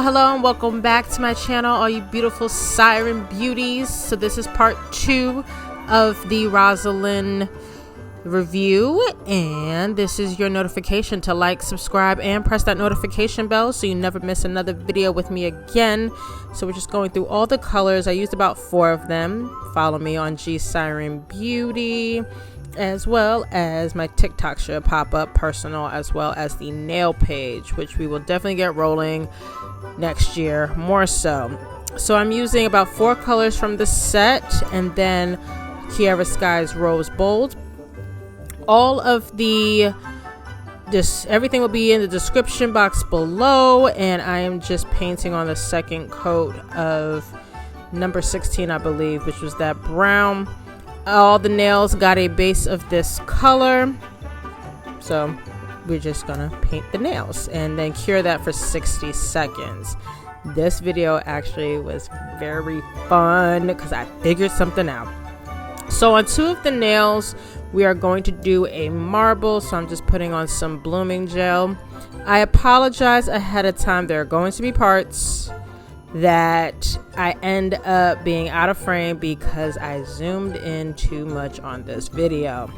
Hello, and welcome back to my channel, all you beautiful siren beauties. So this is part 2 of the Rosalind review, and this is your notification to like, subscribe, and press that notification bell so you never miss another video with me again. So we're just going through all the colors. I used about 4 of them. Follow me on G Siren Beauty, as well as my TikTok should pop up, personal, as well as the nail page, which we will definitely get rolling next year more so. So I'm using about 4 colors from the set, and then Kiara Sky's Rose Bold. All of the everything will be in the description box below, and I am just painting on the second coat of number 16, I believe, which was that brown. All the nails got a base of this color, so we're just gonna paint the nails and then cure that for 60 seconds. This video actually was very fun because I figured something out. So on 2 of the nails, we are going to do a marble, so I'm just putting on some blooming gel. I apologize ahead of time. There are going to be parts that I end up being out of frame because I zoomed in too much on this video.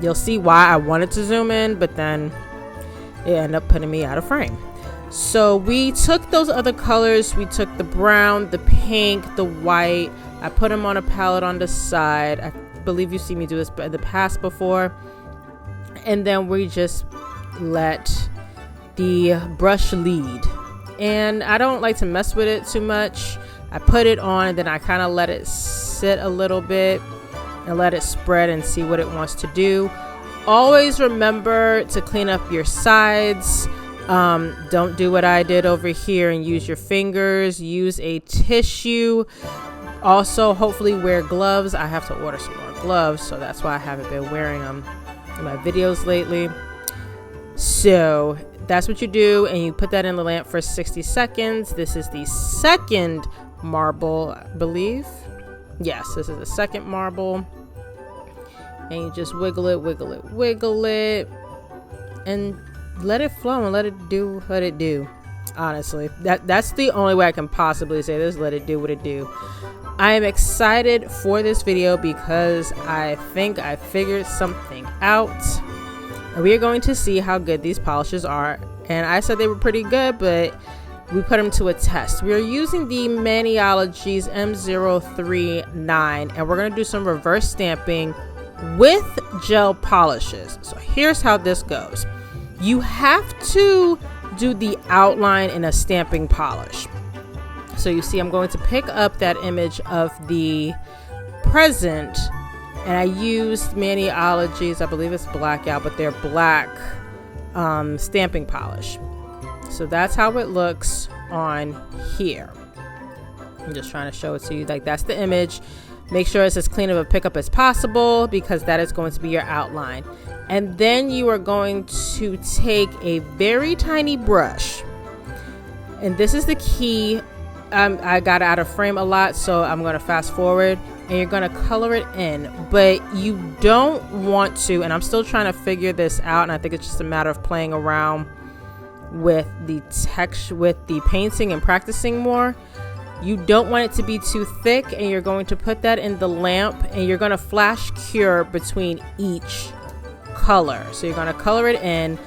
You'll see why I wanted to zoom in, but then it ended up putting me out of frame. So we took those other colors. We took the brown, the pink, the white. I put them on a palette on the side. I believe you see me do this in the past before. And then we just let the brush lead. And I don't like to mess with it too much. I put it on and then I kind of let it sit a little bit and let it spread and see what it wants to do. Always remember to clean up your sides. Don't do what I did over here and use your fingers. Use a tissue. Also, hopefully wear gloves. I have to order some more gloves, so that's why I haven't been wearing them in my videos lately. So that's what you do, and you put that in the lamp for 60 seconds. This is the second marble, I believe. Yes, this is the second marble. And you just wiggle it, wiggle it, wiggle it, and let it flow and let it do what it do. Honestly, that's the only way I can possibly say this. Let it do what it do. I am excited for this video because I think I figured something out. And we are going to see how good these polishes are. And I said they were pretty good, but we put them to a test. We are using the Maniology's M039, and we're going to do some reverse stamping with gel polishes. So here's how this goes. You have to do the outline in a stamping polish. So you see I'm going to pick up that image of the present, and I used Maniology's, I believe it's blackout, but they're black stamping polish. So that's how it looks on here. I'm just trying to show it to you. Like, that's the image. Make sure it's as clean of a pickup as possible because that is going to be your outline. And then you are going to take a very tiny brush, and this is the key. I got out of frame a lot, so I'm going to fast forward, and you're going to color it in, but you don't want to, and I'm still trying to figure this out, and I think it's just a matter of playing around with the texture, with the painting and practicing more. You don't want it to be too thick, and you're going to put that in the lamp, and you're going to flash cure between each color. So you're going to color it in.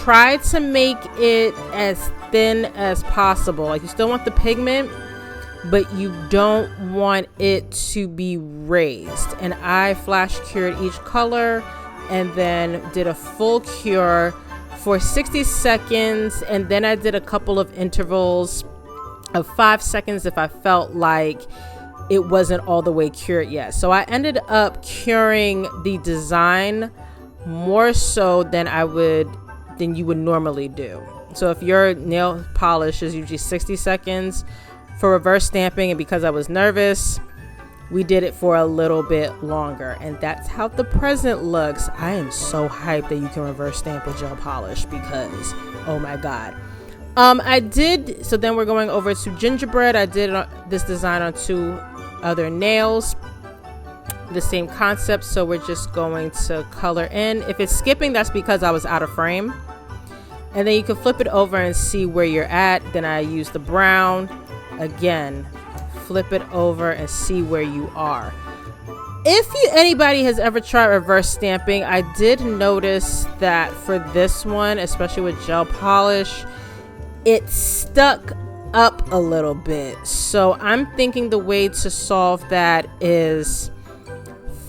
Try to make it as thin as possible. Like, you still want the pigment, but you don't want it to be raised. And I flash cured each color and then did a full cure for 60 seconds, and then I did a couple of intervals of 5 seconds if I felt like it wasn't all the way cured yet. So I ended up curing the design more so than you would normally do. So if your nail polish is usually 60 seconds for reverse stamping, and because I was nervous, we did it for a little bit longer, and that's how the present looks. I am so hyped that you can reverse stamp with gel polish because, oh my god. So then we're going over to gingerbread. I did this design on 2 other nails, the same concept, so we're just going to color in. If it's skipping, that's because I was out of frame. And then you can flip it over and see where you're at. Then I use the brown. Again, flip it over and see where you are. If anybody has ever tried reverse stamping, I did notice that for this one, especially with gel polish, it stuck up a little bit. So I'm thinking the way to solve that is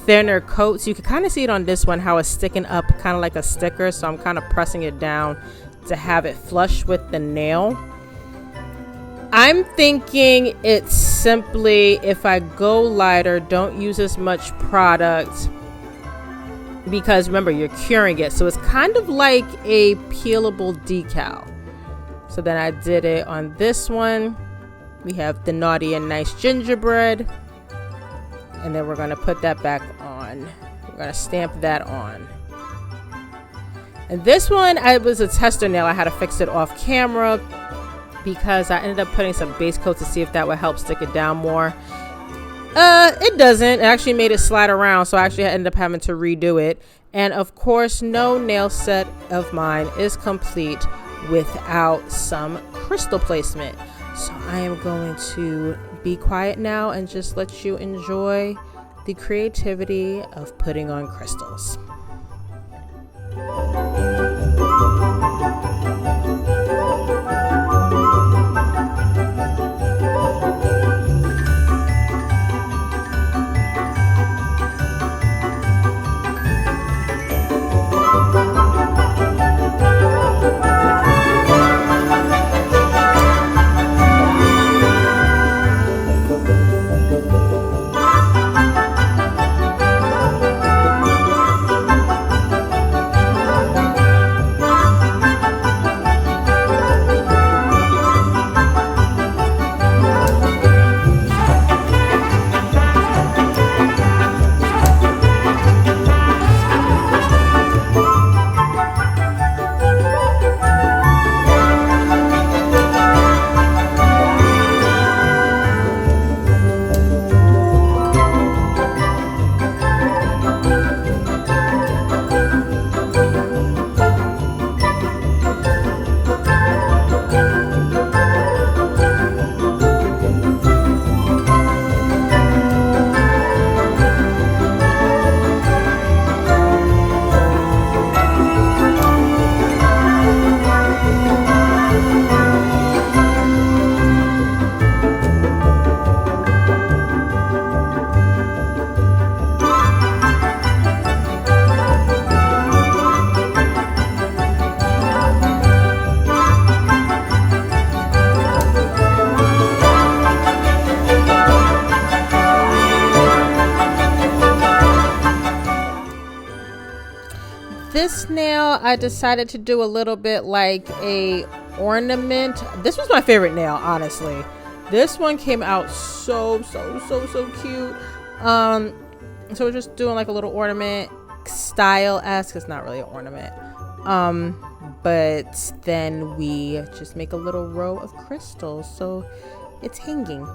thinner coats. You can kind of see it on this one, how it's sticking up kind of like a sticker. So I'm kind of pressing it down to have it flush with the nail. I'm thinking it's simply, if I go lighter, don't use as much product, because remember, you're curing it. So it's kind of like a peelable decal. So then I did it on this one. We have the Naughty and Nice gingerbread. And then we're going to put that back on. We're going to stamp that on. And this one, it was a tester nail. I had to fix it off camera because I ended up putting some base coat to see if that would help stick it down more. It doesn't. It actually made it slide around, so I actually ended up having to redo it. And of course, no nail set of mine is complete without some crystal placement. So I am going to be quiet now and just let you enjoy the creativity of putting on crystals. This nail, I decided to do a little bit like a ornament. This was my favorite nail, honestly. This one came out so cute. So we're just doing like a little ornament style-esque. It's not really an ornament. But then we just make a little row of crystals, so it's hanging.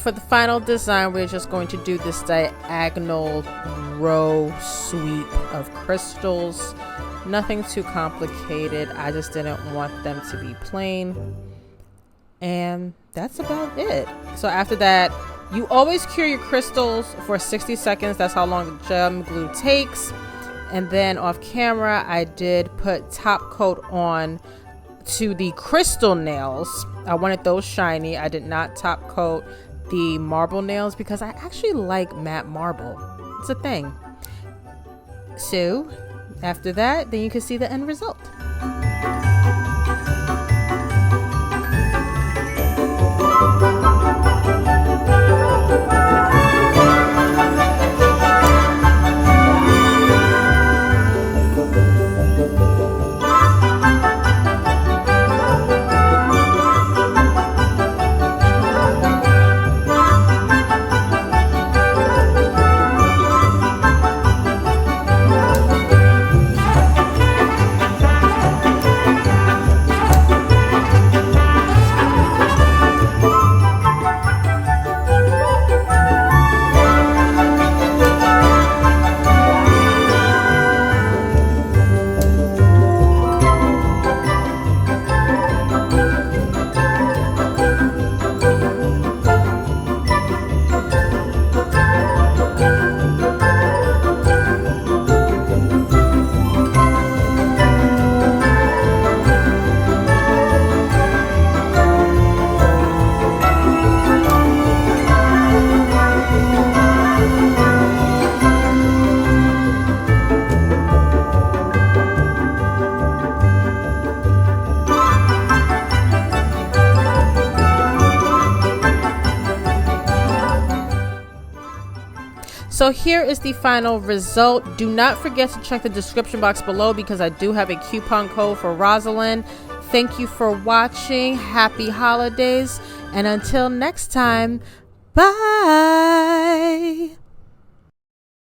for the final design, we're just going to do this diagonal row sweep of crystals. Nothing too complicated. I just didn't want them to be plain. And that's about it. So after that, you always cure your crystals for 60 seconds. That's how long the gem glue takes. And then off camera, I did put top coat on to the crystal nails. I wanted those shiny. I did not top coat the marble nails because I actually like matte marble. It's a thing. So after that, then you can see the end result. So here is the final result. Do not forget to check the description box below because I do have a coupon code for Rosalind. Thank you for watching. Happy holidays. And until next time, bye.